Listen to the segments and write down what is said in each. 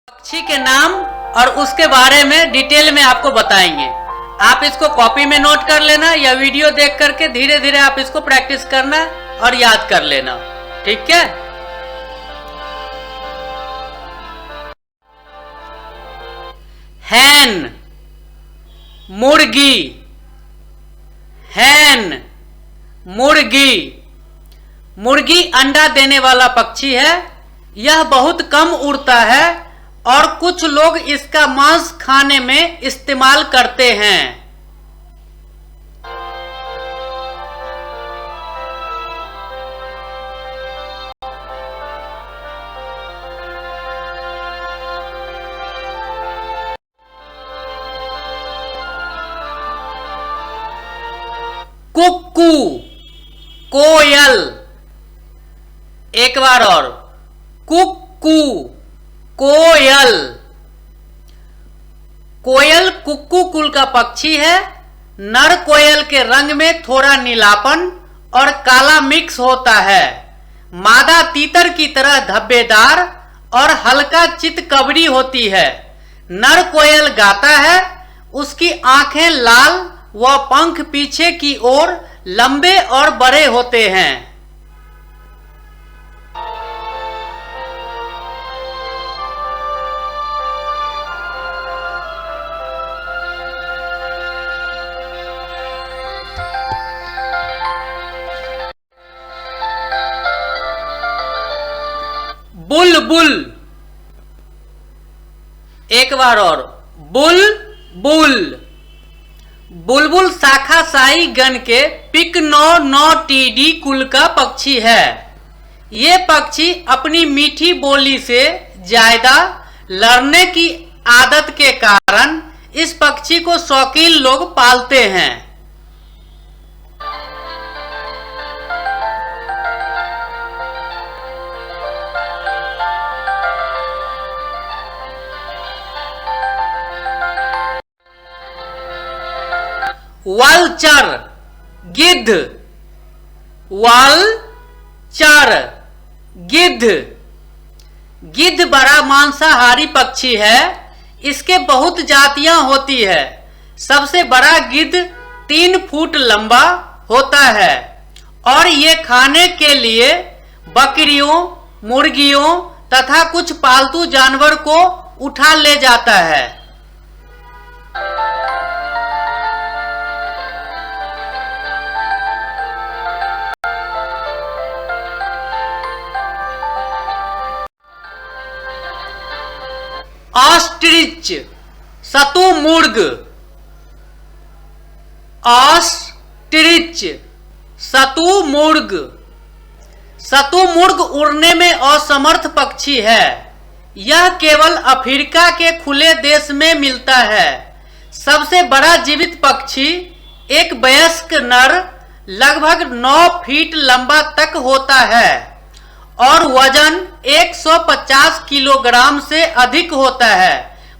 पक्षी के नाम और उसके बारे में डिटेल में आपको बताएंगे। आप इसको कॉपी में नोट कर लेना या वीडियो देख करके धीरे धीरे आप इसको प्रैक्टिस करना और याद कर लेना। ठीक है। हैन मुर्गी, हैन मुर्गी। मुर्गी अंडा देने वाला पक्षी है। यह बहुत कम उड़ता है और कुछ लोग इसका मांस खाने में इस्तेमाल करते हैं। कुक्कू, कोयल। एक बार और, कुक्कू, कोयल। कोयल कुक्कू कुल का पक्षी है। नर कोयल के रंग में थोड़ा नीलापन और काला मिक्स होता है। मादा तीतर की तरह धब्बेदार और हल्का चितकबरी होती है। नर कोयल गाता है। उसकी आंखें लाल व पंख पीछे की ओर लंबे और बड़े होते हैं। बुलबुल। एक बार और, बुलबुल। बुलबुल शाखाशाही गण के पिकनोनोटिडी कुल का पक्षी है। ये पक्षी अपनी मीठी बोली से ज्यादा लड़ने की आदत के कारण इस पक्षी को शौकीन लोग पालते हैं। वल्चर, गिद्ध। वल्चर, गिद्ध। गिद्ध बड़ा मांसाहारी पक्षी है। इसके बहुत जातियां होती है। सबसे बड़ा गिद्ध 3 फुट लंबा होता है और ये खाने के लिए बकरियों, मुर्गियों तथा कुछ पालतू जानवर को उठा ले जाता है। ऑस्ट्रिच, शतुमुर्ग। ऑस्ट्रिच, शतुमुर्ग। शतुमुर्ग उड़ने में असमर्थ पक्षी है। यह केवल अफ्रीका के खुले देश में मिलता है। सबसे बड़ा जीवित पक्षी एक वयस्क नर लगभग 9 फीट लंबा तक होता है और वजन 150 किलोग्राम से अधिक होता है।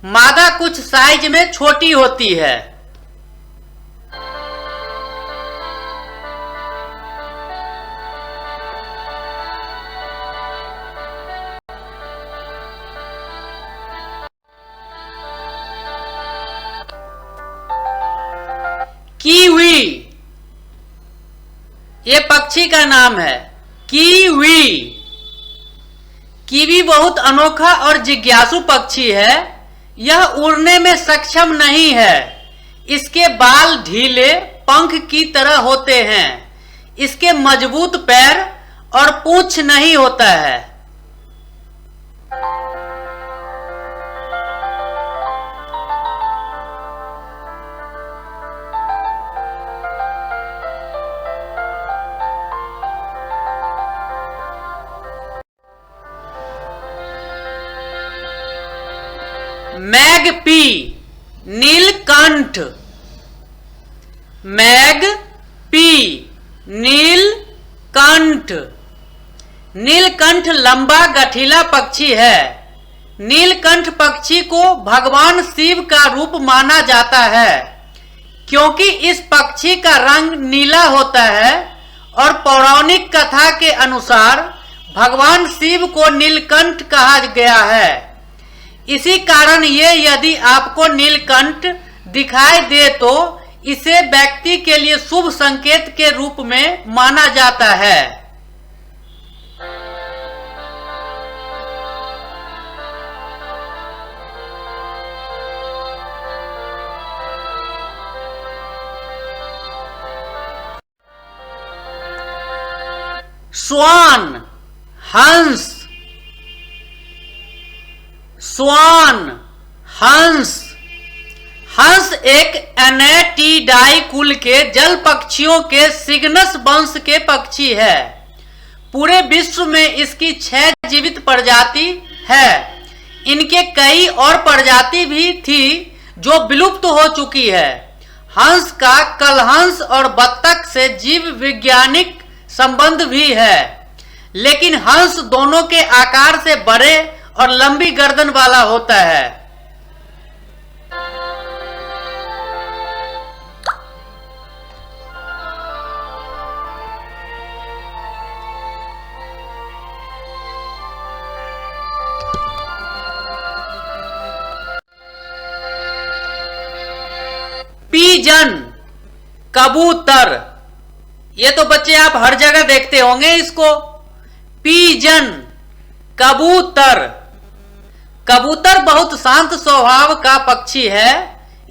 मादा कुछ साइज में छोटी होती है। कीवी, ये पक्षी का नाम है। कीवी। कीवी बहुत अनोखा और जिज्ञासु पक्षी है। यह उड़ने में सक्षम नहीं है। इसके बाल ढीले पंख की तरह होते हैं। इसके मजबूत पैर और पूंछ नहीं होता है। मैगपी, नीलकंठ। मैगपी, नीलकंठ। नीलकंठ लंबा गठीला पक्षी है। नीलकंठ पक्षी को भगवान शिव का रूप माना जाता है क्योंकि इस पक्षी का रंग नीला होता है और पौराणिक कथा के अनुसार भगवान शिव को नीलकंठ कहा गया है। इसी कारण ये यदि आपको नीलकंठ दिखाई दे तो इसे व्यक्ति के लिए शुभ संकेत के रूप में माना जाता है। स्वान, हंस, स्वान, हंस। हंस एक एनेटिडाई कुल के जल पक्षियों के सिग्नस वंश के पक्षी है। पूरे विश्व में इसकी 6 जीवित प्रजाति है। इनके कई और प्रजाति भी थी जो विलुप्त हो चुकी है। हंस का कलहंस और बत्तख से जीव वैज्ञानिक संबंध भी है, लेकिन हंस दोनों के आकार से बड़े और लंबी गर्दन वाला होता है। पीजन, कबूतर। ये तो बच्चे आप हर जगह देखते होंगे इसको। पीजन, कबूतर। कबूतर बहुत शांत स्वभाव का पक्षी है।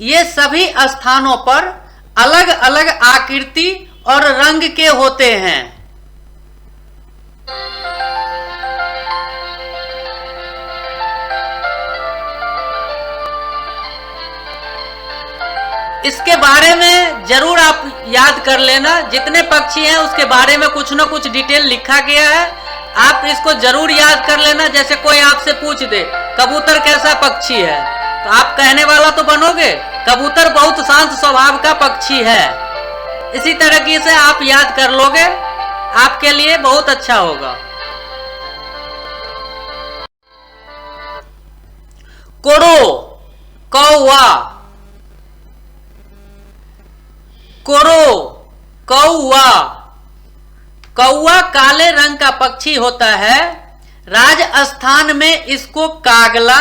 ये सभी स्थानों पर अलग अलग आकृति और रंग के होते हैं। इसके बारे में जरूर आप याद कर लेना। जितने पक्षी हैं उसके बारे में कुछ न कुछ डिटेल लिखा गया है, आप इसको जरूर याद कर लेना। जैसे कोई आपसे पूछ दे कबूतर कैसा पक्षी है, तो आप कहने वाला तो बनोगे कबूतर बहुत शांत स्वभाव का पक्षी है। इसी तरीके से आप याद कर लोगे, आपके लिए बहुत अच्छा होगा। कोरो, कौवा। कोरो, कौवा। कौवा काले रंग का पक्षी होता है। राजस्थान में इसको कागला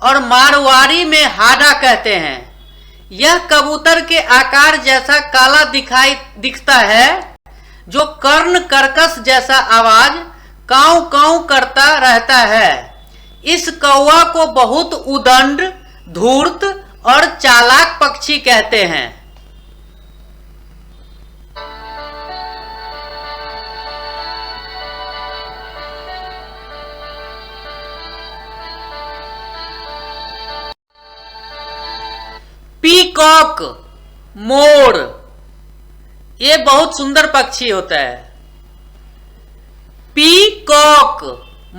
और मारवाड़ी में हाडा कहते हैं। यह कबूतर के आकार जैसा काला दिखता है, जो कर्ण कर्कश जैसा आवाज काऊ काऊ करता रहता है। इस कौवा को बहुत उदंड, धूर्त और चालाक पक्षी कहते हैं। पीकॉक, मोर। ये बहुत सुंदर पक्षी होता है। पीकॉक,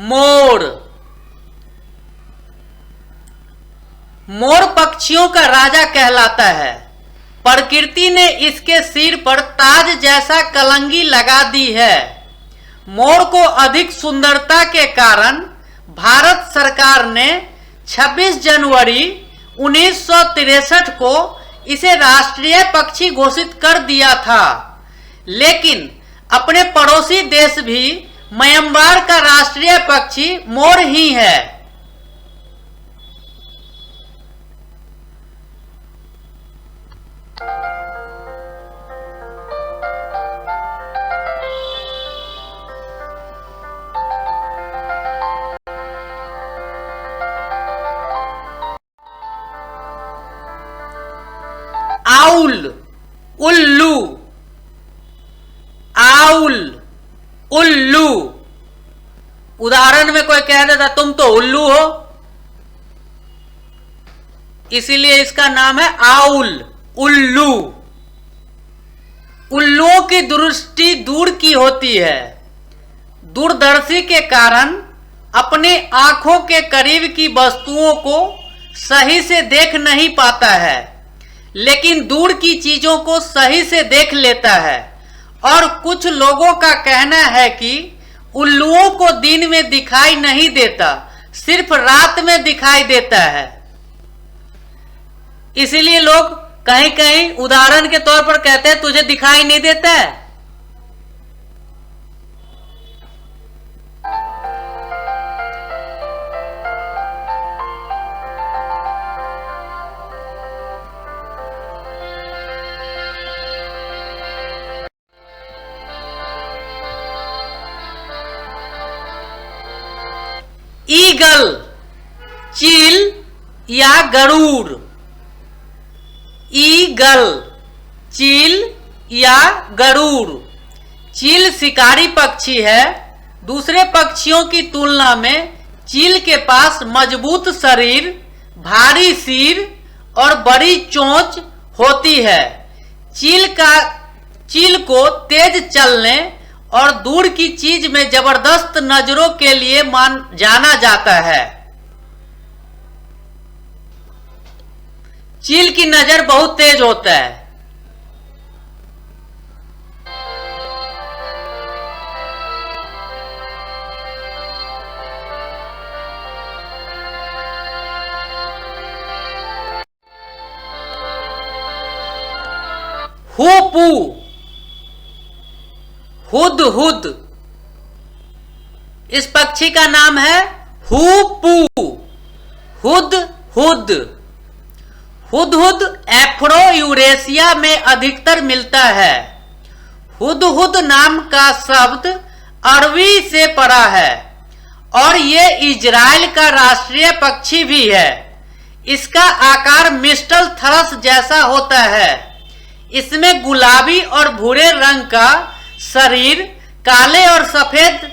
मोर। मोर पक्षियों का राजा कहलाता है। प्रकृति ने इसके सिर पर ताज जैसा कलंगी लगा दी है। मोर को अधिक सुंदरता के कारण भारत सरकार ने 26 जनवरी 1963 को इसे राष्ट्रीय पक्षी घोषित कर दिया था। लेकिन अपने पड़ोसी देश भी म्यांमार का राष्ट्रीय पक्षी मोर ही है। आउल, उल्लू। आउल, उल्लू। उदाहरण में कोई कह देता तुम तो उल्लू हो, इसीलिए इसका नाम है आउल, उल्लू। उल्लुओं की दृष्टि दूर की होती है। दूरदर्शी के कारण अपने आंखों के करीब की वस्तुओं को सही से देख नहीं पाता है, लेकिन दूर की चीजों को सही से देख लेता है। और कुछ लोगों का कहना है कि उल्लुओं को दिन में दिखाई नहीं देता, सिर्फ रात में दिखाई देता है। इसीलिए लोग कहीं कहीं उदाहरण के तौर पर कहते हैं तुझे दिखाई नहीं देता है। ईगल, चील या गरुड़। ईगल, चील या गरुड़। चील शिकारी पक्षी है। दूसरे पक्षियों की तुलना में चील के पास मजबूत शरीर, भारी सिर और बड़ी चोंच होती है। चील को तेज चलने और दूर की चीज में जबरदस्त नजरों के लिए जाना जाता है। चील की नजर बहुत तेज होता है। हुपू, हुदहुद। इस पक्षी का नाम है हुपू, हुदहुद। हुदहुद अफ्रो यूरेशिया में अधिकतर मिलता है। हुदहुद नाम का शब्द अरबी से पड़ा है और ये इजराइल का राष्ट्रीय पक्षी भी है। इसका आकार मिस्टल थ्रस जैसा होता है। इसमें गुलाबी और भूरे रंग का शरीर, काले और सफेद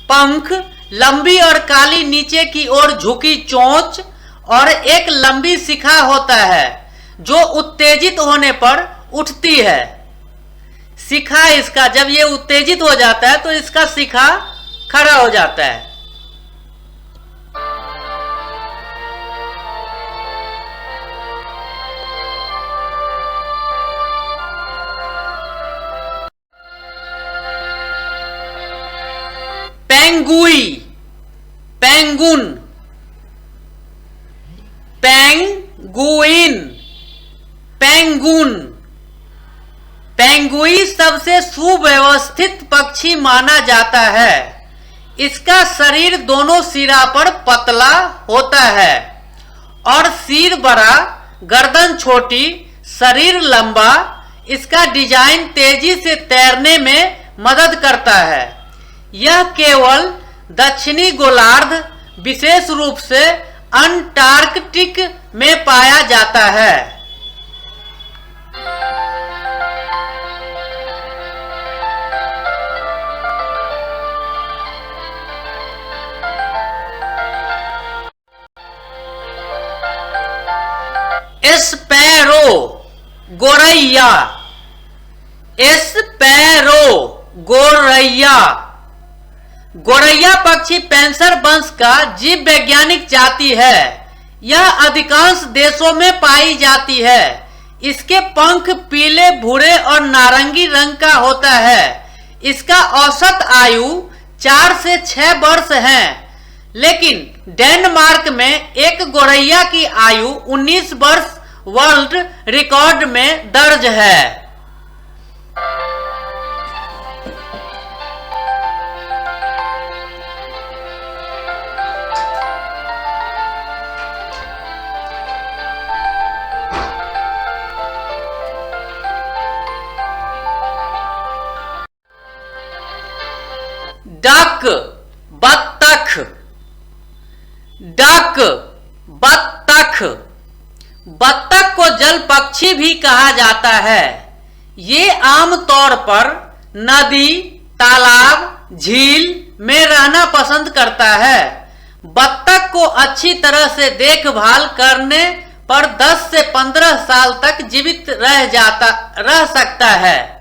पंख, लंबी और काली नीचे की ओर झुकी चोंच और एक लंबी शिखा होता है जो उत्तेजित होने पर उठती है। शिखा इसका, जब ये उत्तेजित हो जाता है तो इसका शिखा खड़ा हो जाता है। पेंगुई, पेंगुन, पेंगुइन, पेंगुन। पेंगुई सबसे सुव्यवस्थित पक्षी माना जाता है। इसका शरीर दोनों सिरा पर पतला होता है और सिर बड़ा, गर्दन छोटी, शरीर लंबा। इसका डिजाइन तेजी से तैरने में मदद करता है। यह केवल दक्षिणी गोलार्ध, विशेष रूप से अंटार्कटिक में पाया जाता है। स्पैरो, गोरैया, स्पैरो, गोरैया। गोरैया पक्षी पैंसर वंश का जीव वैज्ञानिक जाति है। यह अधिकांश देशों में पाई जाती है। इसके पंख पीले, भूरे और नारंगी रंग का होता है। इसका औसत आयु 4 से 6 वर्ष है, लेकिन डेनमार्क में एक गोरैया की आयु 19 वर्ष वर्ल्ड रिकॉर्ड में दर्ज है। डक, बत्तख, डक, बत्तख। बत्तख को जल पक्षी भी कहा जाता है। ये आमतौर पर नदी, तालाब, झील में रहना पसंद करता है। बत्तख को अच्छी तरह से देखभाल करने पर 10 से 15 साल तक जीवित रह सकता है।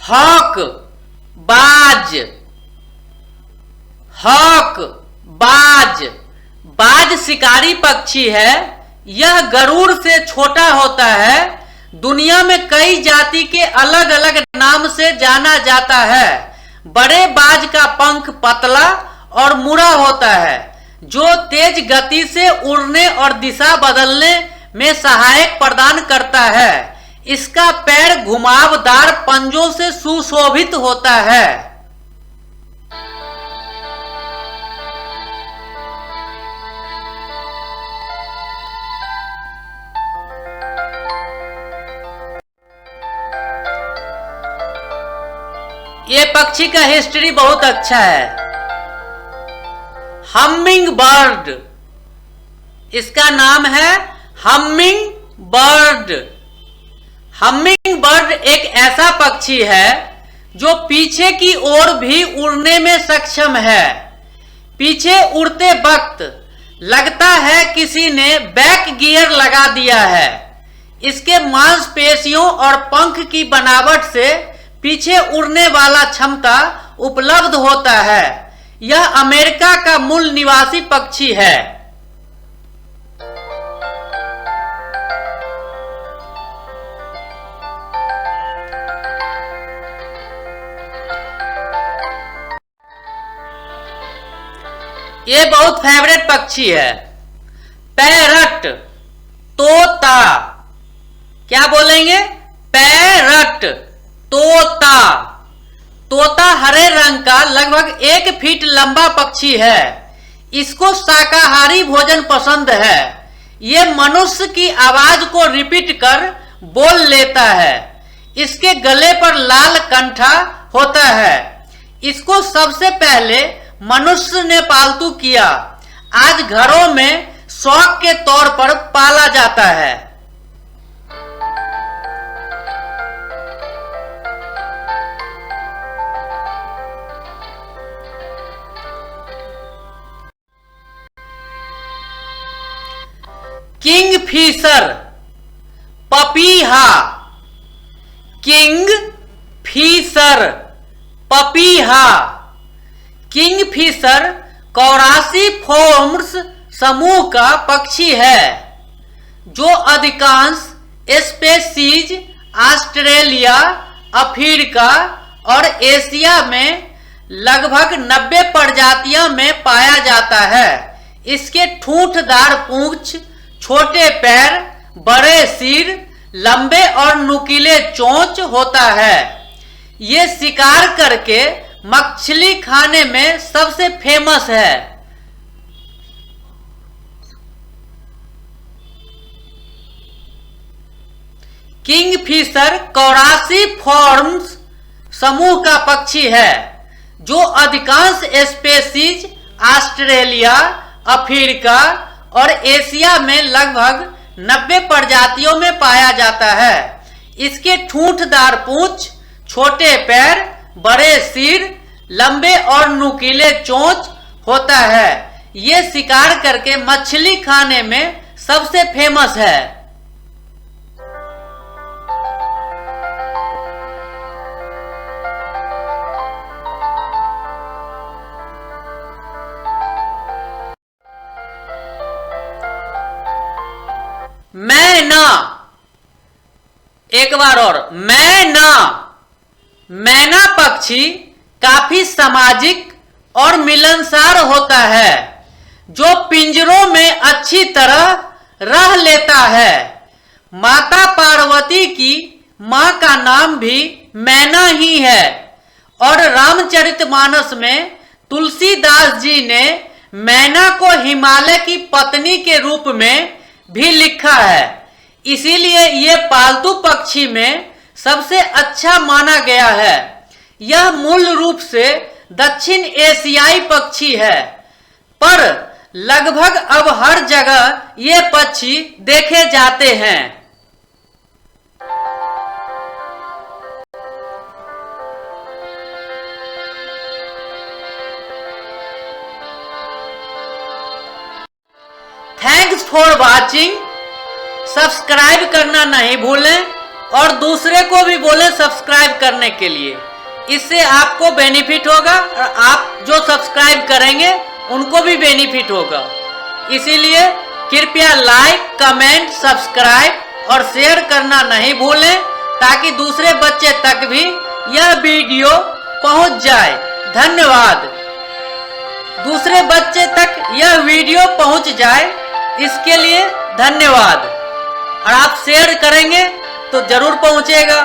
हॉक, बाज, हॉक, बाज। बाज शिकारी पक्षी है। यह गरुड़ से छोटा होता है। दुनिया में कई जाति के अलग अलग नाम से जाना जाता है। बड़े बाज का पंख पतला और मुड़ा होता है, जो तेज गति से उड़ने और दिशा बदलने में सहायक प्रदान करता है। इसका पैर घुमावदार पंजों से सुशोभित होता है। ये पक्षी का हिस्ट्री बहुत अच्छा है। हमिंग बर्ड, इसका नाम है हमिंग बर्ड। हमिंग बर्ड एक ऐसा पक्षी है जो पीछे की ओर भी उड़ने में सक्षम है। पीछे उड़ते वक्त लगता है किसी ने बैक गियर लगा दिया है। इसके मांसपेशियों और पंख की बनावट से पीछे उड़ने वाला क्षमता उपलब्ध होता है। यह अमेरिका का मूल निवासी पक्षी है। ये बहुत फेवरेट पक्षी है। पैरट, तोता। क्या बोलेंगे? पैरट, तोता। तोता हरे रंग का लगभग 1 फीट लंबा पक्षी है। इसको शाकाहारी भोजन पसंद है। ये मनुष्य की आवाज को रिपीट कर बोल लेता है। इसके गले पर लाल कंठा होता है। इसको सबसे पहले मनुष्य ने पालतू किया। आज घरों में शौक के तौर पर पाला जाता है। किंग फिशर, पपीहा। किंग फिशर, पपीहा। किंग फिशर कौरासीफोर्म्स समूह का पक्षी है जो अधिकांश स्पेसीज ऑस्ट्रेलिया, अफ्रीका और एशिया में लगभग 90 प्रजातियों में पाया जाता है। इसके ठूंठदार पूंछ, छोटे पैर, बड़े सिर, लंबे और नुकीले चोंच होता है। ये शिकार करके मछली खाने में सबसे फेमस है। किंगफिशर कौरासीफोर्म्स समूह का पक्षी है जो अधिकांश स्पेसीज ऑस्ट्रेलिया, अफ्रीका और एशिया में लगभग 90 प्रजातियों में पाया जाता है। इसके ठूंठदार पूंछ, छोटे पैर, बड़े सिर, लंबे और नुकीले चोंच होता है। ये शिकार करके मछली खाने में सबसे फेमस है। मैना, एक बार और, मैना। मैना पक्षी काफी सामाजिक और मिलनसार होता है जो पिंजरों में अच्छी तरह रह लेता है। माता पार्वती की मां का नाम भी मैना ही है और रामचरितमानस में तुलसीदास जी ने मैना को हिमालय की पत्नी के रूप में भी लिखा है। इसीलिए ये पालतू पक्षी में सबसे अच्छा माना गया है। यह मूल रूप से दक्षिण एशियाई पक्षी है, पर लगभग अब हर जगह ये पक्षी देखे जाते हैं। Thanks for watching. सब्सक्राइब करना नहीं भूलें और दूसरे को भी बोलें सब्सक्राइब करने के लिए। इससे आपको बेनिफिट होगा और आप जो सब्सक्राइब करेंगे उनको भी बेनिफिट होगा। इसीलिए कृपया लाइक, कमेंट, सब्सक्राइब और शेयर करना नहीं भूलें ताकि दूसरे बच्चे तक भी यह वीडियो पहुंच जाए। धन्यवाद। दूसरे बच्चे तक यह वीडियो पहुंच जाए इसके लिए धन्यवाद। और आप शेयर करेंगे तो जरूर पहुंचेगा।